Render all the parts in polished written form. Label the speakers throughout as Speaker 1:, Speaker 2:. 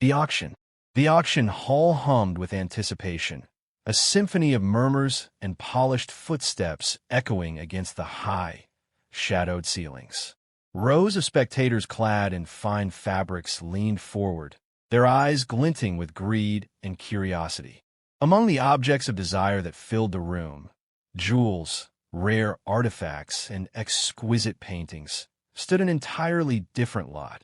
Speaker 1: The auction. The auction hall hummed with anticipation, a symphony of murmurs and polished footsteps echoing against the high, shadowed ceilings. Rows of spectators clad in fine fabrics leaned forward, their eyes glinting with greed and curiosity. Among the objects of desire that filled the room, jewels, rare artifacts, and exquisite paintings, stood an entirely different lot.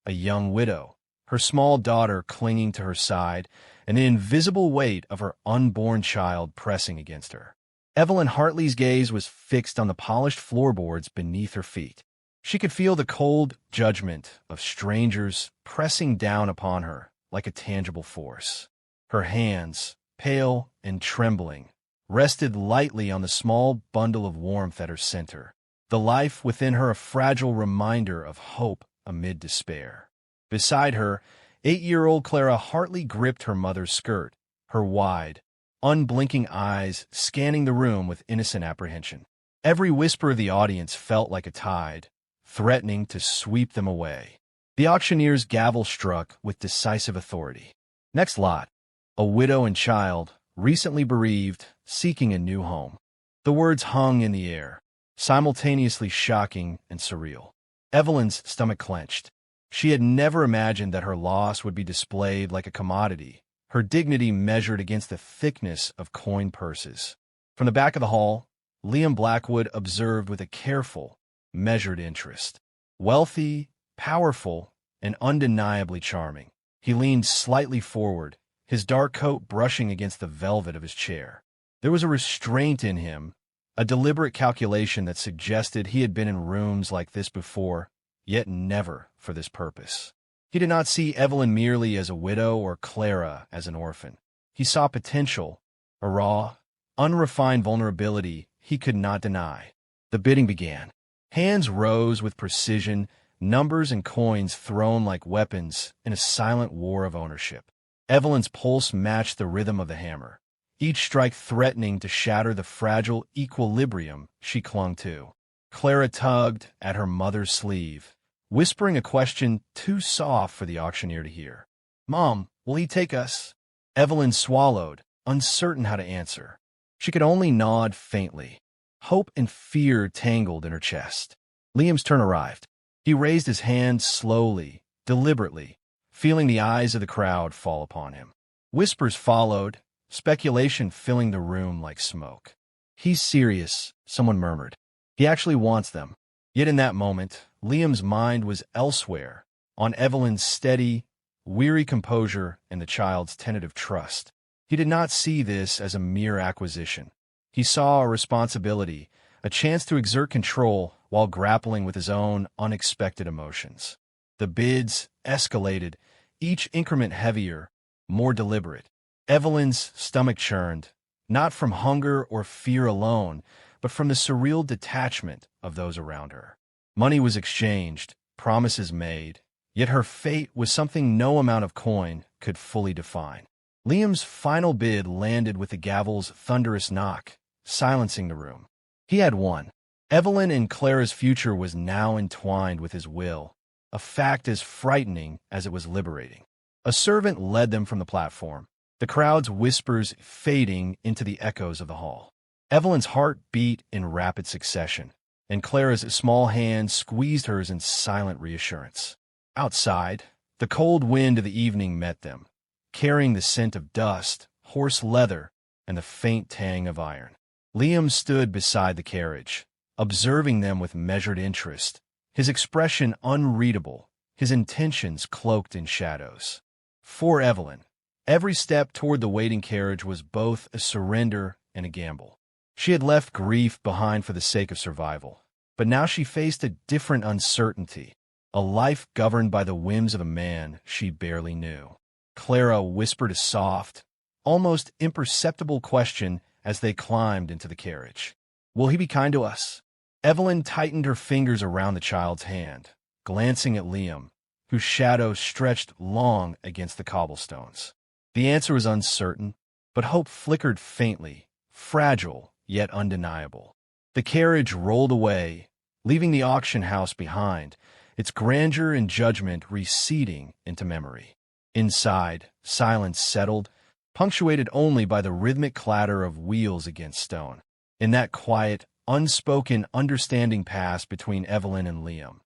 Speaker 1: A young widow, her small daughter clinging to her side, and the invisible weight of her unborn child pressing against her. Evelyn Hartley's gaze was fixed on the polished floorboards beneath her feet. She could feel the cold judgment of strangers pressing down upon her like a tangible force. Her hands, pale and trembling, rested lightly on the small bundle of warmth at her center, the life within her a fragile reminder of hope amid despair. Beside her, 8-year-old Clara Hartley gripped her mother's skirt, her wide, unblinking eyes scanning the room with innocent apprehension. Every whisper of the audience felt like a tide, threatening to sweep them away. The auctioneer's gavel struck with decisive authority. Next lot, a widow and child, recently bereaved, seeking a new home. The words hung in the air, simultaneously shocking and surreal. Evelyn's stomach clenched. She had never imagined that her loss would be displayed like a commodity, her dignity measured against the thickness of coin purses. From the back of the hall, Liam Blackwood observed with a careful, measured interest. Wealthy, powerful, and undeniably charming, he leaned slightly forward, his dark coat brushing against the velvet of his chair. There was a restraint in him, a deliberate calculation that suggested he had been in rooms like this before, yet never for this purpose. He did not see Evelyn merely as a widow or Clara as an orphan. He saw potential, a raw, unrefined vulnerability he could not deny. The bidding began. Hands rose with precision, numbers and coins thrown like weapons in a silent war of ownership. Evelyn's pulse matched the rhythm of the hammer, each strike threatening to shatter the fragile equilibrium she clung to. Clara tugged at her mother's sleeve, whispering a question too soft for the auctioneer to hear. "Mom, will he take us?" Evelyn swallowed, uncertain how to answer. She could only nod faintly. Hope and fear tangled in her chest. Liam's turn arrived. He raised his hand slowly, deliberately, feeling the eyes of the crowd fall upon him. Whispers followed, speculation filling the room like smoke. "He's serious," someone murmured. "He actually wants them." Yet in that moment, Liam's mind was elsewhere, on Evelyn's steady, weary composure and the child's tentative trust. He did not see this as a mere acquisition. He saw a responsibility, a chance to exert control while grappling with his own unexpected emotions. The bids escalated, each increment heavier, more deliberate. Evelyn's stomach churned, not from hunger or fear alone, but from the surreal detachment of those around her. Money was exchanged, promises made, yet her fate was something no amount of coin could fully define. Liam's final bid landed with the gavel's thunderous knock, silencing the room. He had won. Evelyn and Clara's future was now entwined with his will, a fact as frightening as it was liberating. A servant led them from the platform, the crowd's whispers fading into the echoes of the hall. Evelyn's heart beat in rapid succession, and Clara's small hand squeezed hers in silent reassurance. Outside, the cold wind of the evening met them, carrying the scent of dust, horse leather, and the faint tang of iron. Liam stood beside the carriage, observing them with measured interest, his expression unreadable, his intentions cloaked in shadows. For Evelyn, every step toward the waiting carriage was both a surrender and a gamble. She had left grief behind for the sake of survival, but now she faced a different uncertainty, a life governed by the whims of a man she barely knew. Clara whispered a soft, almost imperceptible question as they climbed into the carriage. "Will he be kind to us?" Evelyn tightened her fingers around the child's hand, glancing at Liam, whose shadow stretched long against the cobblestones. The answer was uncertain, but hope flickered faintly, fragile yet undeniable. The carriage rolled away, leaving the auction house behind, its grandeur and judgment receding into memory. Inside, silence settled, punctuated only by the rhythmic clatter of wheels against stone. In that quiet, unspoken understanding passed between Evelyn and Liam.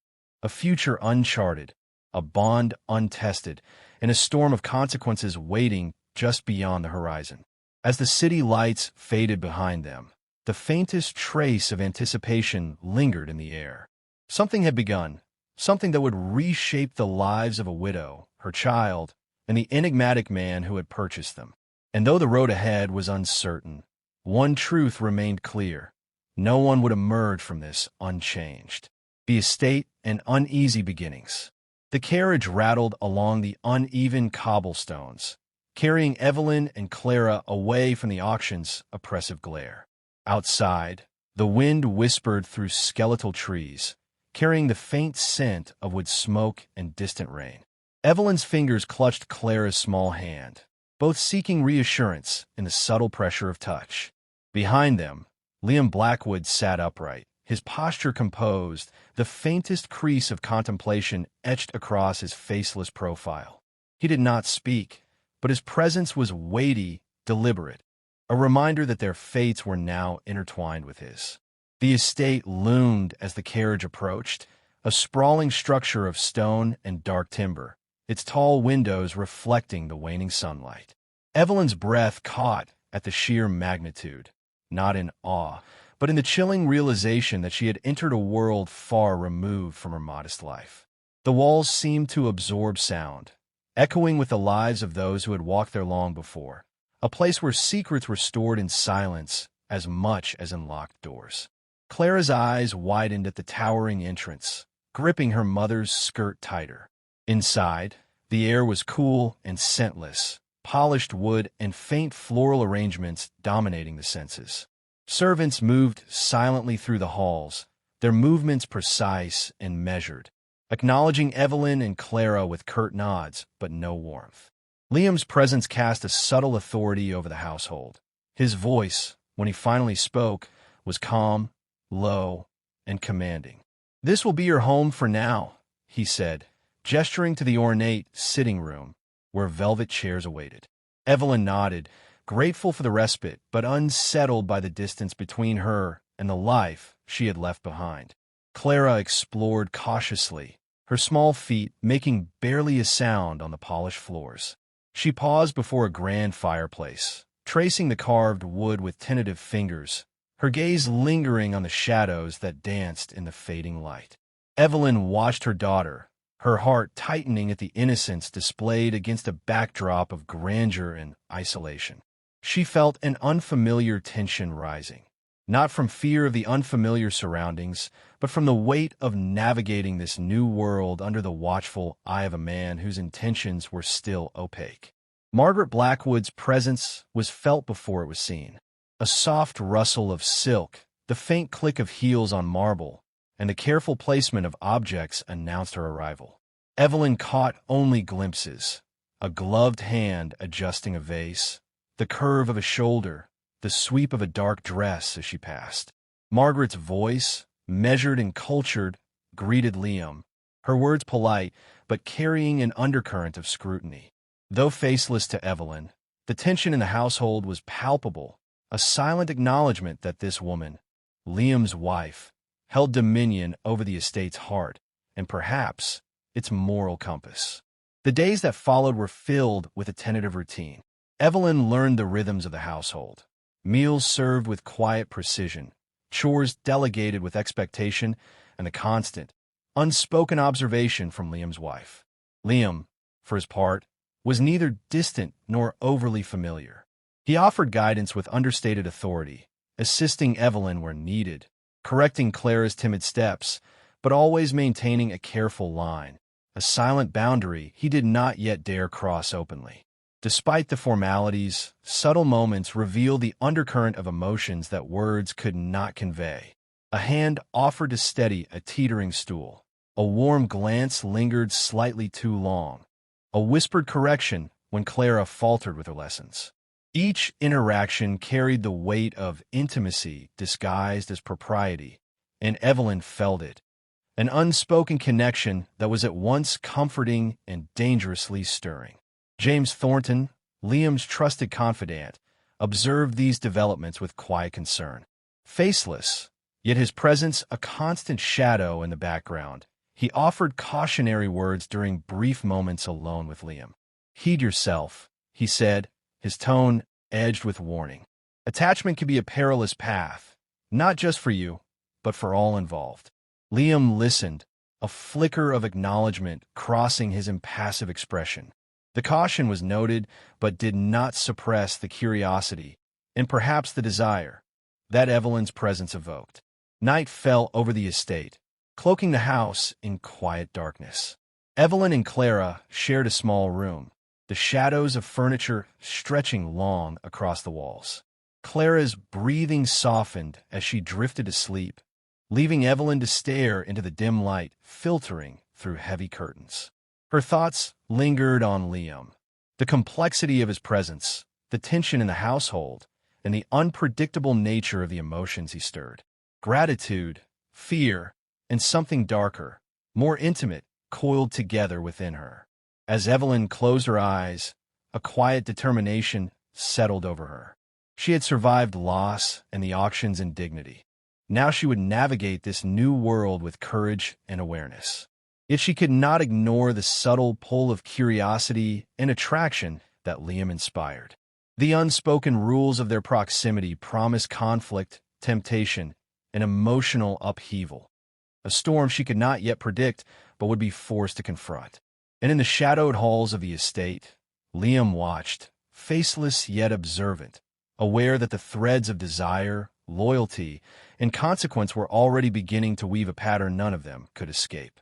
Speaker 1: A future uncharted, a bond untested, and a storm of consequences waiting just beyond the horizon. As the city lights faded behind them, the faintest trace of anticipation lingered in the air. Something had begun, something that would reshape the lives of a widow, her child, and the enigmatic man who had purchased them. And though the road ahead was uncertain, one truth remained clear. No one would emerge from this unchanged. The estate and uneasy beginnings. The carriage rattled along the uneven cobblestones, carrying Evelyn and Clara away from the auction's oppressive glare. Outside, the wind whispered through skeletal trees, carrying the faint scent of wood smoke and distant rain. Evelyn's fingers clutched Clara's small hand, both seeking reassurance in the subtle pressure of touch. Behind them, Liam Blackwood sat upright, his posture composed, the faintest crease of contemplation etched across his faceless profile. He did not speak, but his presence was weighty, deliberate, a reminder that their fates were now intertwined with his. The estate loomed as the carriage approached, a sprawling structure of stone and dark timber, its tall windows reflecting the waning sunlight. Evelyn's breath caught at the sheer magnitude, not in awe, but in the chilling realization that she had entered a world far removed from her modest life. The walls seemed to absorb sound, echoing with the lives of those who had walked there long before, a place where secrets were stored in silence as much as in locked doors. Clara's eyes widened at the towering entrance, gripping her mother's skirt tighter. Inside, the air was cool and scentless, polished wood and faint floral arrangements dominating the senses. Servants moved silently through the halls, their movements precise and measured, acknowledging Evelyn and Clara with curt nods, but no warmth. Liam's presence cast a subtle authority over the household. His voice, when he finally spoke, was calm, low, and commanding. "This will be your home for now," he said, gesturing to the ornate sitting room, where velvet chairs awaited. Evelyn nodded, grateful for the respite, but unsettled by the distance between her and the life she had left behind. Clara explored cautiously, her small feet making barely a sound on the polished floors. She paused before a grand fireplace, tracing the carved wood with tentative fingers, her gaze lingering on the shadows that danced in the fading light. Evelyn watched her daughter, her heart tightening at the innocence displayed against a backdrop of grandeur and isolation. She felt an unfamiliar tension rising, not from fear of the unfamiliar surroundings, but from the weight of navigating this new world under the watchful eye of a man whose intentions were still opaque. Margaret Blackwood's presence was felt before it was seen. A soft rustle of silk, the faint click of heels on marble, and the careful placement of objects announced her arrival. Evelyn caught only glimpses, a gloved hand adjusting a vase, the curve of a shoulder, the sweep of a dark dress as she passed. Margaret's voice, measured and cultured, greeted Liam, her words polite, but carrying an undercurrent of scrutiny. Though faceless to Evelyn, the tension in the household was palpable, a silent acknowledgement that this woman, Liam's wife, held dominion over the estate's heart, and perhaps its moral compass. The days that followed were filled with a tentative routine. Evelyn learned the rhythms of the household. Meals served with quiet precision, chores delegated with expectation, and the constant, unspoken observation from Liam's wife. Liam, for his part, was neither distant nor overly familiar. He offered guidance with understated authority, assisting Evelyn where needed, correcting Clara's timid steps, but always maintaining a careful line, a silent boundary he did not yet dare cross openly. Despite the formalities, subtle moments reveal the undercurrent of emotions that words could not convey. A hand offered to steady a teetering stool. A warm glance lingered slightly too long. A whispered correction when Clara faltered with her lessons. Each interaction carried the weight of intimacy disguised as propriety, and Evelyn felt it. An unspoken connection that was at once comforting and dangerously stirring. James Thornton, Liam's trusted confidant, observed these developments with quiet concern. Faceless, yet his presence a constant shadow in the background, he offered cautionary words during brief moments alone with Liam. "Heed yourself," he said, his tone edged with warning. "Attachment can be a perilous path, not just for you, but for all involved." Liam listened, a flicker of acknowledgement crossing his impassive expression. The caution was noted, but did not suppress the curiosity, and perhaps the desire, that Evelyn's presence evoked. Night fell over the estate, cloaking the house in quiet darkness. Evelyn and Clara shared a small room, the shadows of furniture stretching long across the walls. Clara's breathing softened as she drifted to sleep, leaving Evelyn to stare into the dim light filtering through heavy curtains. Her thoughts lingered on Liam, the complexity of his presence, the tension in the household, and the unpredictable nature of the emotions he stirred. Gratitude, fear, and something darker, more intimate, coiled together within her. As Evelyn closed her eyes, a quiet determination settled over her. She had survived loss and the auction's indignity. Now she would navigate this new world with courage and awareness. Yet she could not ignore the subtle pull of curiosity and attraction that Liam inspired. The unspoken rules of their proximity promised conflict, temptation, and emotional upheaval. A storm she could not yet predict, but would be forced to confront. And in the shadowed halls of the estate, Liam watched, faceless yet observant, aware that the threads of desire, loyalty, and consequence were already beginning to weave a pattern none of them could escape.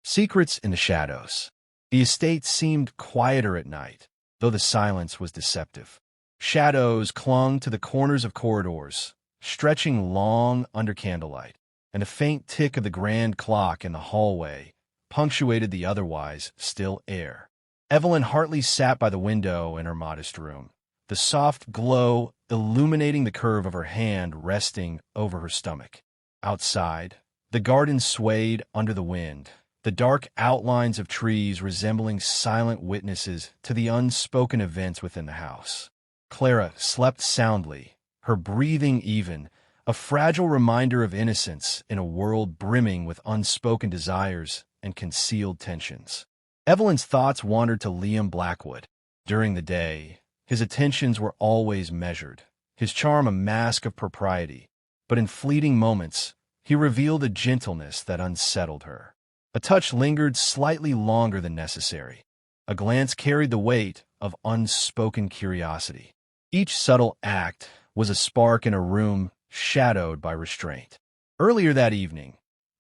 Speaker 1: Secrets in the shadows. The estate seemed quieter at night, though the silence was deceptive. Shadows clung to the corners of corridors, stretching long under candlelight, and the faint tick of the grand clock in the hallway punctuated the otherwise still air. Evelyn Hartley sat by the window in her modest room, the soft glow illuminating the curve of her hand resting over her stomach. Outside, the garden swayed under the wind, the dark outlines of trees resembling silent witnesses to the unspoken events within the house. Clara slept soundly, her breathing even, a fragile reminder of innocence in a world brimming with unspoken desires and concealed tensions. Evelyn's thoughts wandered to Liam Blackwood. During the day, his attentions were always measured, his charm a mask of propriety, but in fleeting moments, he revealed a gentleness that unsettled her. A touch lingered slightly longer than necessary. A glance carried the weight of unspoken curiosity. Each subtle act was a spark in a room shadowed by restraint. Earlier that evening,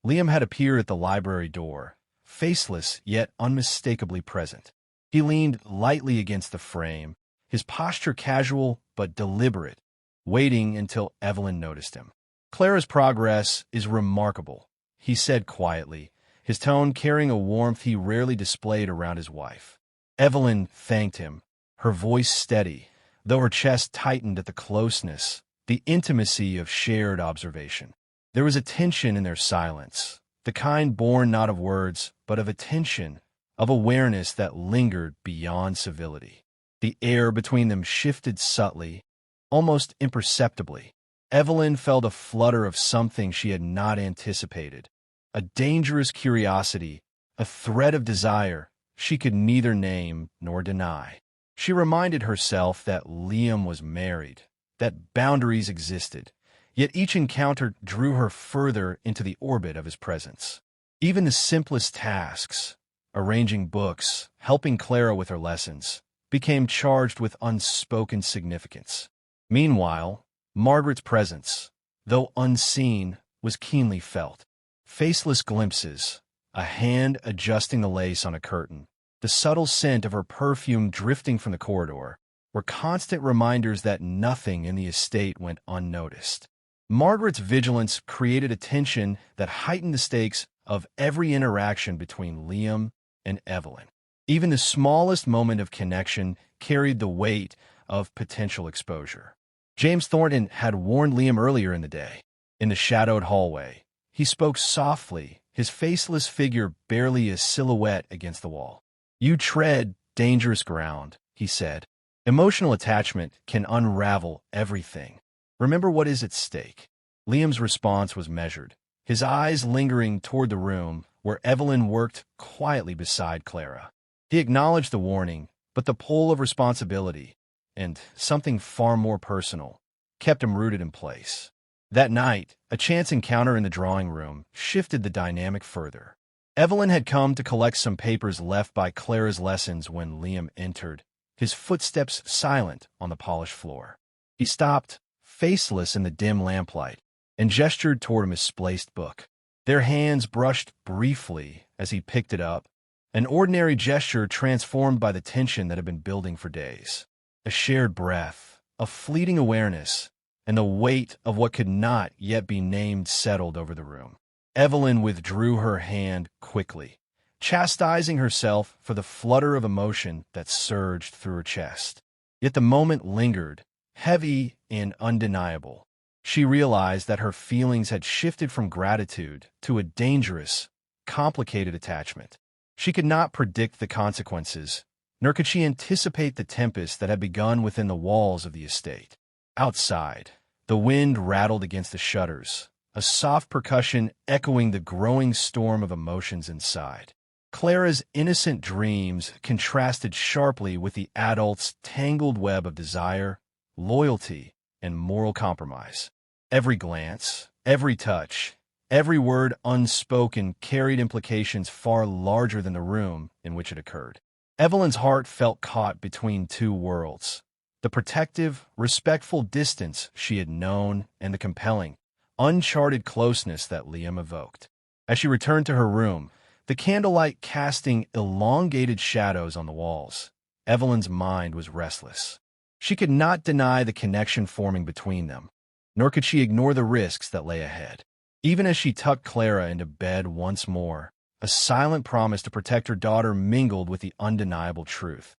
Speaker 1: Liam had appeared at the library door, faceless yet unmistakably present. He leaned lightly against the frame, his posture casual but deliberate, waiting until Evelyn noticed him. "Clara's progress is remarkable," he said quietly, his tone carrying a warmth he rarely displayed around his wife. Evelyn thanked him, her voice steady, though her chest tightened at the closeness, the intimacy of shared observation. There was a tension in their silence, the kind born not of words, but of attention, of awareness that lingered beyond civility. The air between them shifted subtly, almost imperceptibly. Evelyn felt a flutter of something she had not anticipated, a dangerous curiosity, a thread of desire she could neither name nor deny. She reminded herself that Liam was married, that boundaries existed, yet each encounter drew her further into the orbit of his presence. Even the simplest tasks, arranging books, helping Clara with her lessons, became charged with unspoken significance. Meanwhile, Margaret's presence, though unseen, was keenly felt. Faceless glimpses, a hand adjusting the lace on a curtain, the subtle scent of her perfume drifting from the corridor, were constant reminders that nothing in the estate went unnoticed. Margaret's vigilance created a tension that heightened the stakes of every interaction between Liam and Evelyn. Even the smallest moment of connection carried the weight of potential exposure. James Thornton had warned Liam earlier in the day. In the shadowed hallway, he spoke softly, his faceless figure barely a silhouette against the wall. "You tread dangerous ground," he said. Emotional attachment can unravel everything. Remember what is at stake. Liam's response was measured, his eyes lingering toward the room where Evelyn worked quietly beside Clara. He acknowledged the warning, but the pull of responsibility, and something far more personal, kept him rooted in place. That night, a chance encounter in the drawing room shifted the dynamic further. Evelyn had come to collect some papers left by Clara's lessons when Liam entered, his footsteps silent on the polished floor. He stopped, faceless in the dim lamplight, and gestured toward a misplaced book. Their hands brushed briefly as he picked it up, an ordinary gesture transformed by the tension that had been building for days. A shared breath, a fleeting awareness, and the weight of what could not yet be named settled over the room. Evelyn withdrew her hand quickly, chastising herself for the flutter of emotion that surged through her chest. Yet the moment lingered, heavy and undeniable. She realized that her feelings had shifted from gratitude to a dangerous, complicated attachment. She could not predict the consequences, nor could she anticipate the tempest that had begun within the walls of the estate. Outside, the wind rattled against the shutters, a soft percussion echoing the growing storm of emotions inside. Clara's innocent dreams contrasted sharply with the adult's tangled web of desire, loyalty, and moral compromise. Every glance, every touch, every word unspoken carried implications far larger than the room in which it occurred. Evelyn's heart felt caught between two worlds: the protective, respectful distance she had known and the compelling, uncharted closeness that Liam evoked. As she returned to her room, the candlelight casting elongated shadows on the walls, Evelyn's mind was restless. She could not deny the connection forming between them, nor could she ignore the risks that lay ahead. Even as she tucked Clara into bed once more, a silent promise to protect her daughter mingled with the undeniable truth.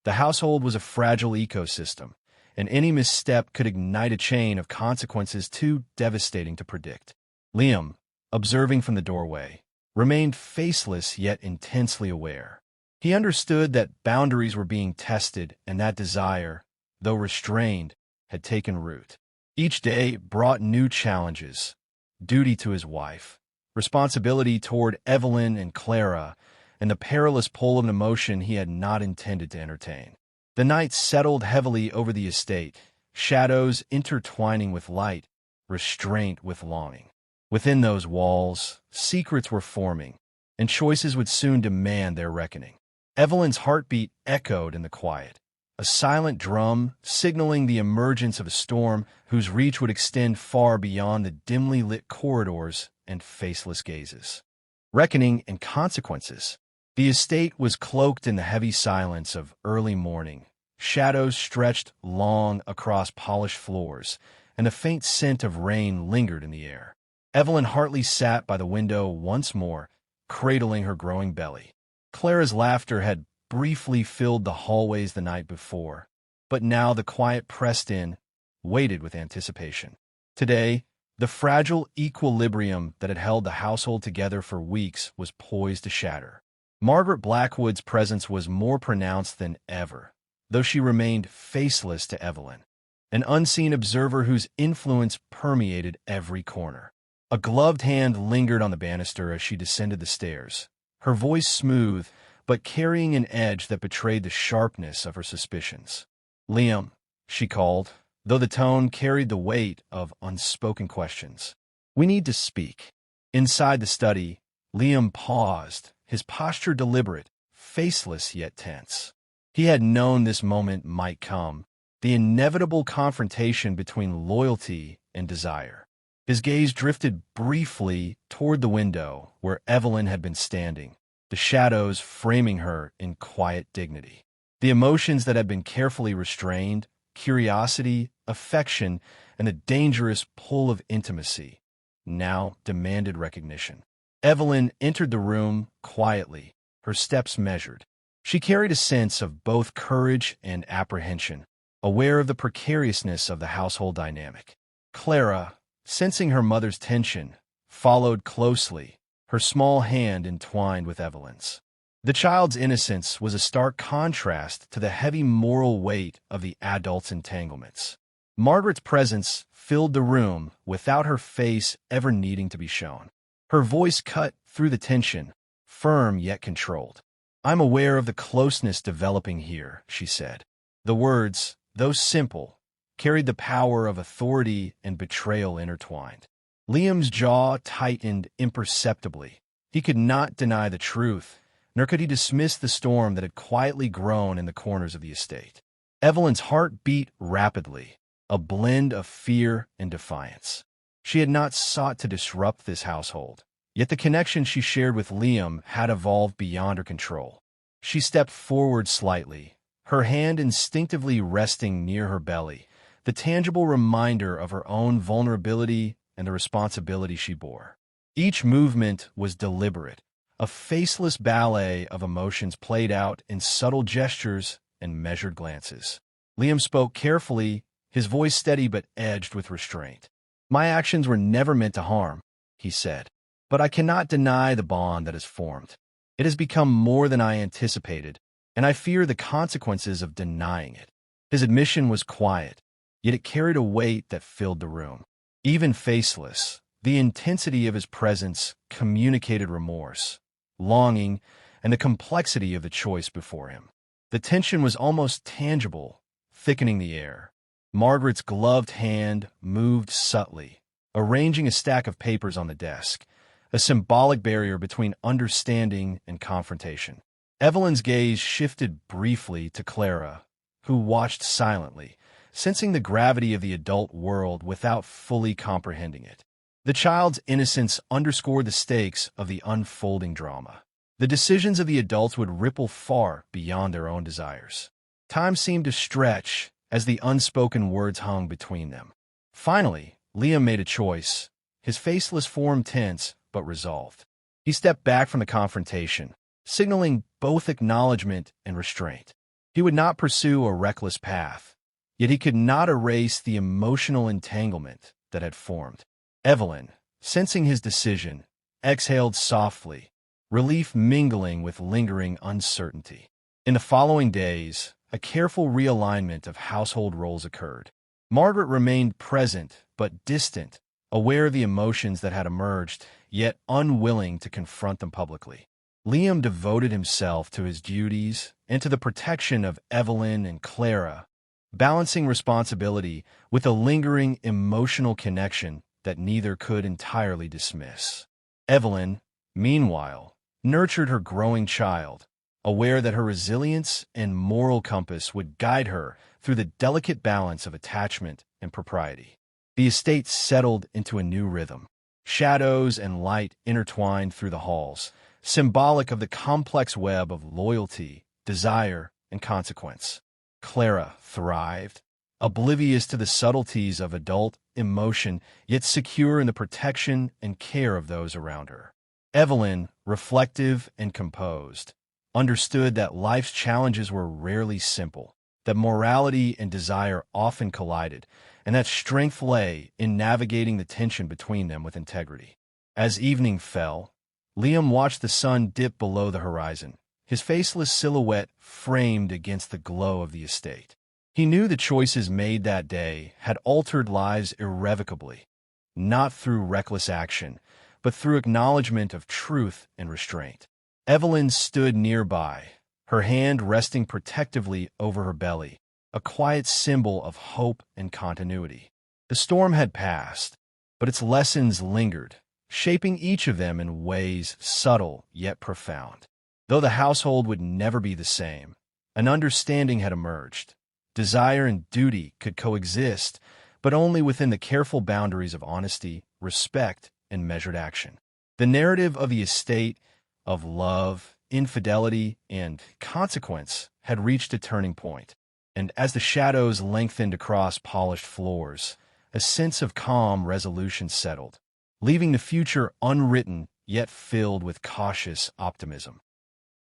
Speaker 1: The household was a fragile ecosystem, and any misstep could ignite a chain of consequences too devastating to predict. Liam, observing from the doorway, remained faceless yet intensely aware. He understood that boundaries were being tested and that desire, though restrained, had taken root. Each day brought new challenges: duty to his wife, responsibility toward Evelyn and Clara, and the perilous pull of an emotion he had not intended to entertain. The night settled heavily over the estate, shadows intertwining with light, restraint with longing. Within those walls, secrets were forming, and choices would soon demand their reckoning. Evelyn's heartbeat echoed in the quiet, a silent drum signaling the emergence of a storm whose reach would extend far beyond the dimly lit corridors and faceless gazes. Reckoning and consequences. The estate was cloaked in the heavy silence of early morning. Shadows stretched long across polished floors, and the faint scent of rain lingered in the air. Evelyn Hartley sat by the window once more, cradling her growing belly. Clara's laughter had briefly filled the hallways the night before, but now the quiet pressed in, waited with anticipation. Today, the fragile equilibrium that had held the household together for weeks was poised to shatter. Margaret Blackwood's presence was more pronounced than ever, though she remained faceless to Evelyn, an unseen observer whose influence permeated every corner. A gloved hand lingered on the banister as she descended the stairs, her voice smooth, but carrying an edge that betrayed the sharpness of her suspicions. "Liam," she called, though the tone carried the weight of unspoken questions. "We need to speak." Inside the study, Liam paused, his posture deliberate, faceless yet tense. He had known this moment might come, the inevitable confrontation between loyalty and desire. His gaze drifted briefly toward the window where Evelyn had been standing, the shadows framing her in quiet dignity. The emotions that had been carefully restrained, curiosity, affection, and the dangerous pull of intimacy, now demanded recognition. Evelyn entered the room quietly, her steps measured. She carried a sense of both courage and apprehension, aware of the precariousness of the household dynamic. Clara, sensing her mother's tension, followed closely, her small hand entwined with Evelyn's. The child's innocence was a stark contrast to the heavy moral weight of the adult's entanglements. Margaret's presence filled the room without her face ever needing to be shown. Her voice cut through the tension, firm yet controlled. "I'm aware of the closeness developing here," she said. The words, though simple, carried the power of authority and betrayal intertwined. Liam's jaw tightened imperceptibly. He could not deny the truth, nor could he dismiss the storm that had quietly grown in the corners of the estate. Evelyn's heart beat rapidly, a blend of fear and defiance. She had not sought to disrupt this household, yet the connection she shared with Liam had evolved beyond her control. She stepped forward slightly, her hand instinctively resting near her belly, the tangible reminder of her own vulnerability and the responsibility she bore. Each movement was deliberate, a faceless ballet of emotions played out in subtle gestures and measured glances. Liam spoke carefully, his voice steady but edged with restraint. "My actions were never meant to harm," he said, "but I cannot deny the bond that has formed. It has become more than I anticipated, and I fear the consequences of denying it." His admission was quiet, yet it carried a weight that filled the room. Even faceless, the intensity of his presence communicated remorse, longing, and the complexity of the choice before him. The tension was almost tangible, thickening the air. Margaret's gloved hand moved subtly, arranging a stack of papers on the desk, a symbolic barrier between understanding and confrontation. Evelyn's gaze shifted briefly to Clara, who watched silently, sensing the gravity of the adult world without fully comprehending it. The child's innocence underscored the stakes of the unfolding drama. The decisions of the adults would ripple far beyond their own desires. Time seemed to stretch as the unspoken words hung between them. Finally, Liam made a choice, his faceless form tense but resolved. He stepped back from the confrontation, signaling both acknowledgement and restraint. He would not pursue a reckless path, yet he could not erase the emotional entanglement that had formed. Evelyn, sensing his decision, exhaled softly, relief mingling with lingering uncertainty. In the following days, a careful realignment of household roles occurred. Margaret remained present but distant, aware of the emotions that had emerged, yet unwilling to confront them publicly. Liam devoted himself to his duties and to the protection of Evelyn and Clara, balancing responsibility with a lingering emotional connection that neither could entirely dismiss. Evelyn, meanwhile, nurtured her growing child, aware that her resilience and moral compass would guide her through the delicate balance of attachment and propriety. The estate settled into a new rhythm. Shadows and light intertwined through the halls, symbolic of the complex web of loyalty, desire, and consequence. Clara thrived, oblivious to the subtleties of adult emotion, yet secure in the protection and care of those around her. Evelyn, reflective and composed, understood that life's challenges were rarely simple, that morality and desire often collided, and that strength lay in navigating the tension between them with integrity. As evening fell, Liam watched the sun dip below the horizon, his faceless silhouette framed against the glow of the estate. He knew the choices made that day had altered lives irrevocably, not through reckless action, but through acknowledgement of truth and restraint. Evelyn stood nearby, her hand resting protectively over her belly, a quiet symbol of hope and continuity. The storm had passed, but its lessons lingered, shaping each of them in ways subtle yet profound. Though the household would never be the same, an understanding had emerged. Desire and duty could coexist, but only within the careful boundaries of honesty, respect, and measured action. The narrative of the estate, of love, infidelity, and consequence had reached a turning point, and as the shadows lengthened across polished floors, a sense of calm resolution settled, leaving the future unwritten yet filled with cautious optimism.